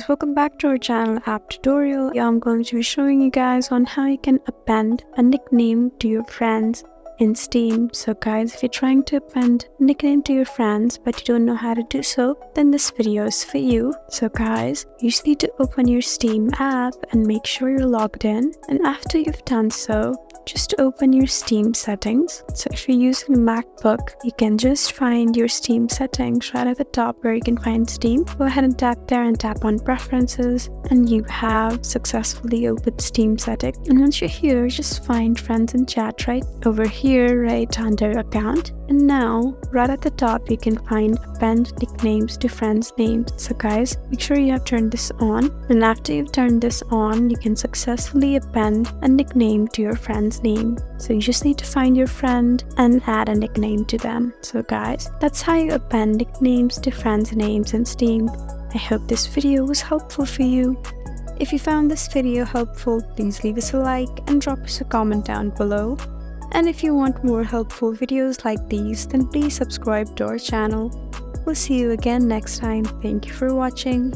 Welcome back to our channel app tutorial. I'm going to be showing you guys on how you can append a nickname to your friends in Steam. So guys, if you're trying to append a nickname to your friends but you don't know how to do so, then this video is for you. So guys, you just need to open your Steam app and make sure you're logged in, and after you've done so, just open your Steam settings. So if you're using a MacBook, you can just find your Steam settings right at the top where you can find Steam. Go ahead and tap there and tap on preferences, and you have successfully opened Steam settings. And once you're here, just find friends and chat right over here, right under account. And now, right at the top, you can find append nicknames to friends' names. So guys, make sure you have turned this on. And after you've turned this on, you can successfully append a nickname to your friend's name. So you just need to find your friend and add a nickname to them. So guys, that's how you append nicknames to friends' names in Steam. I hope this video was helpful for you. If you found this video helpful, please leave us a like and drop us a comment down below. And if you want more helpful videos like these, then please subscribe to our channel. We'll see you again next time. Thank you for watching.